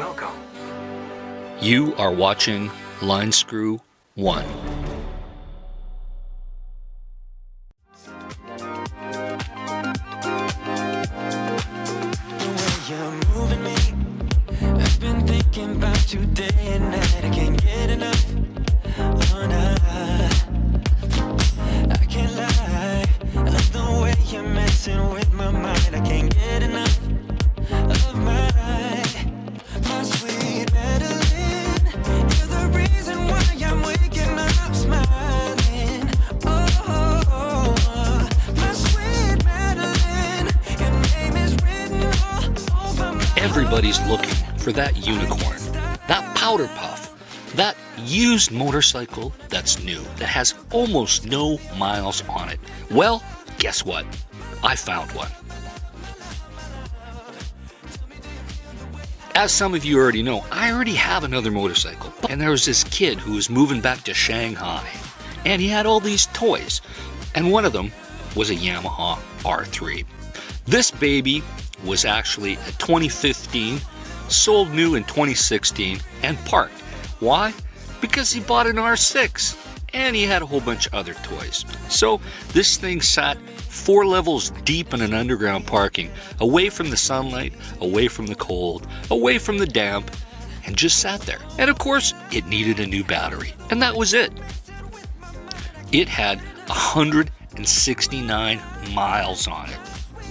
Welcome. You are watching Line Screw 1. I've been thinking about you day and night. I can't get enough. Oh, nah. I can't lie. I love the way you're messing with my mind. I can't get enough of my sweet Madeline. You're the reason why I'm waking up smiling. Oh, my sweet Madeline. Your name is written all over my Everybody's looking for that unicorn, that powder puff, that used motorcycle that's new, that has almost no miles on it. Well, guess what? I found one. As some of you already know, I already have another motorcycle. And there was this kid who was moving back to Shanghai, and he had all these toys. And one of them was a Yamaha R3. This baby was actually a 2015, sold new in 2016, and parked. Why? Because he bought an R6, and he had a whole bunch of other toys. So this thing sat 4 levels deep in an underground parking, away from the sunlight, away from the cold, away from the damp, and just sat there. And of course, it needed a new battery, and that was it. It had 169 miles on it.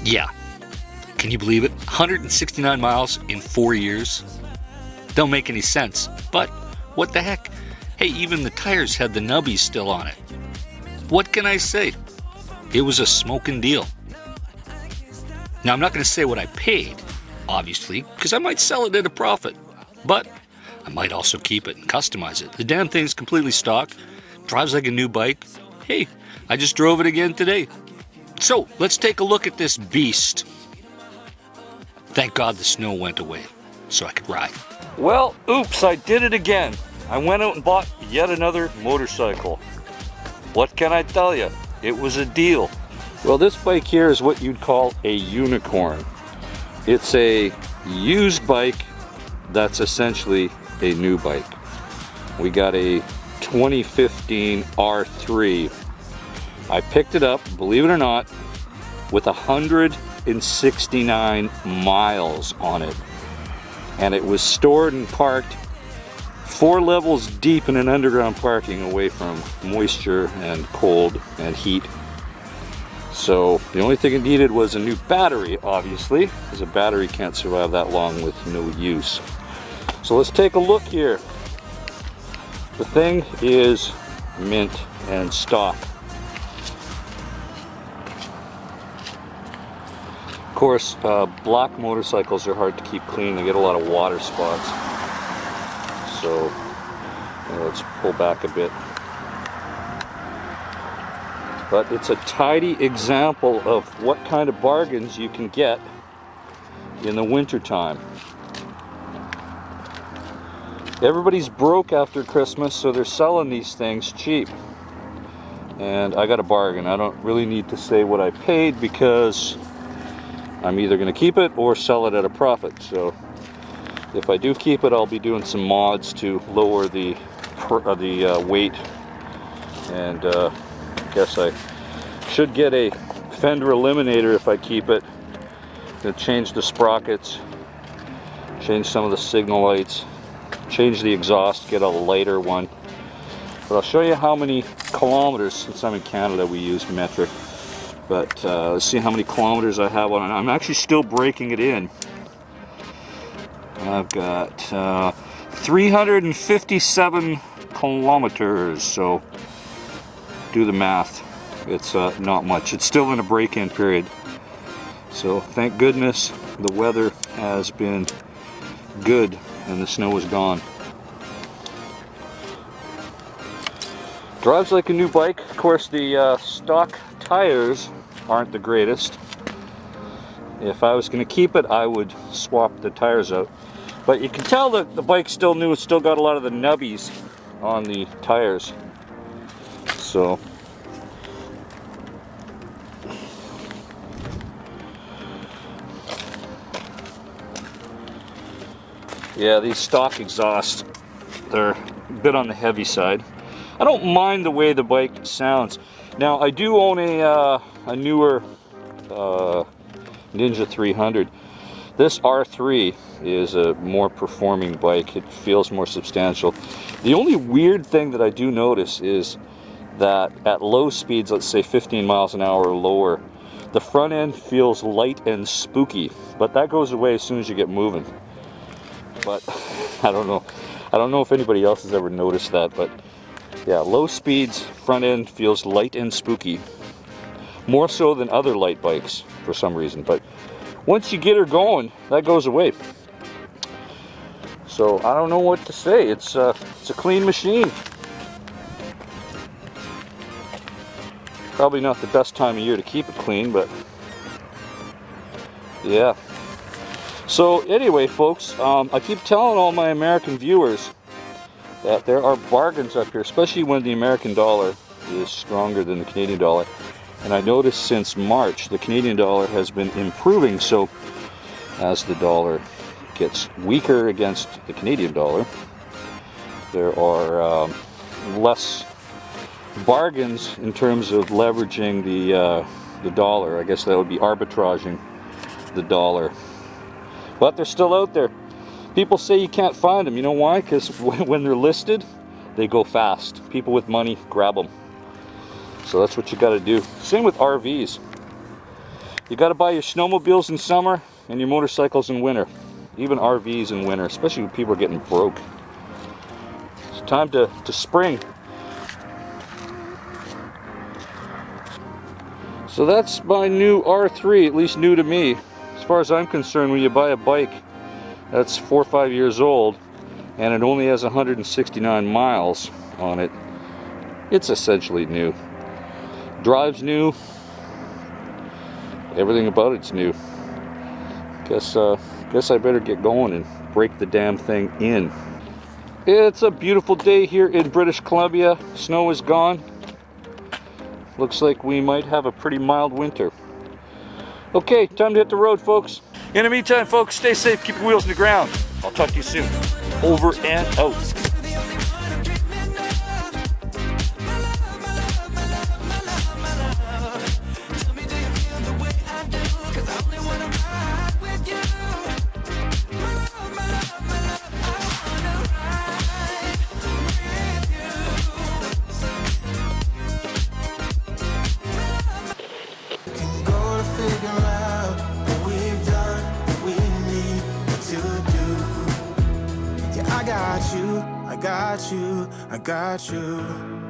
Yeah. Can you believe it? 169 miles in 4 years? Don't make any sense, but what the heck? Hey, even the tires had the nubbies still on it. What can I say? It was a smoking deal. Now, I'm not going to say what I paid, obviously, because I might sell it at a profit, but I might also keep it and customize it. The damn thing's completely stock, drives like a new bike. Hey, I just drove it again today. So, let's take a look at this beast. Thank God the snow went away, so I could ride. Well, oops, I did it again. I went out and bought yet another motorcycle. What can I tell you? It was a deal. Well, this bike here is what you'd call a unicorn. It's a used bike that's essentially a new bike. We got a 2015 R3. I picked it up, believe it or not, with 169 miles on it. And it was stored and parked 4 levels deep in an underground parking away from moisture and cold and heat. So the only thing it needed was a new battery, obviously, because a battery can't survive that long with no use. So let's take a look here. The thing is mint and stock. Of course, black motorcycles are hard to keep clean. They get a lot of water spots. So let's pull back a bit. But it's a tidy example of what kind of bargains you can get in the wintertime. Everybody's broke after Christmas, so they're selling these things cheap. And I got a bargain. I don't really need to say what I paid because I'm either going to keep it or sell it at a profit. So if I do keep it, I'll be doing some mods to lower the weight, and I guess I should get a fender eliminator if I keep it. Gonna change the sprockets, change some of the signal lights, change the exhaust, get a lighter one. But I'll show you how many kilometers. Since I'm in Canada, we use metric. But let's see how many kilometers I have on it. I'm actually still breaking it in. I've got 357 kilometers, so do the math. It's not much. It's still in a break-in period. So thank goodness the weather has been good and the snow is gone. Drives like a new bike. Of course, the stock tires aren't the greatest. If I was going to keep it, I would swap the tires out. But you can tell that the bike's still new. It's still got a lot of the nubbies on the tires. So Yeah, these stock exhausts, they're a bit on the heavy side. I don't mind the way the bike sounds. Now, I do own a newer Ninja 300. This R3 is a more performing bike. It feels more substantial. The only weird thing that I do notice is that at low speeds, let's say 15 miles an hour or lower, the front end feels light and spooky, but that goes away as soon as you get moving. But I don't know. I don't know if anybody else has ever noticed that, but yeah, low speeds, front end feels light and spooky. More so than other light bikes for some reason, but once you get her going, that goes away. So I don't know what to say. It's a clean machine. Probably not the best time of year to keep it clean, but yeah. So anyway, folks, I keep telling all my American viewers that there are bargains up here, especially when the American dollar is stronger than the Canadian dollar. And I noticed since March, the Canadian dollar has been improving. So as the dollar gets weaker against the Canadian dollar, there are less bargains in terms of leveraging the dollar. I guess that would be arbitraging the dollar. But they're still out there. People say you can't find them. You know why? Because when they're listed, they go fast. People with money grab them. So that's what you got to do. Same with RVs. You got to buy your snowmobiles in summer and your motorcycles in winter. Even RVs in winter, especially when people are getting broke. It's time to spring. So that's my new R3, at least new to me. As far as I'm concerned, when you buy a bike that's 4 or 5 years old and it only has 169 miles on it, it's essentially new. Drives new, everything about it's new. Guess I better get going and break the damn thing in. It's a beautiful day here in British Columbia. Snow is gone. Looks like we might have a pretty mild winter. Okay, time to hit the road, folks. In the meantime, folks, stay safe, keep your wheels in the ground. I'll talk to you soon. Over and out. I got you, I got you.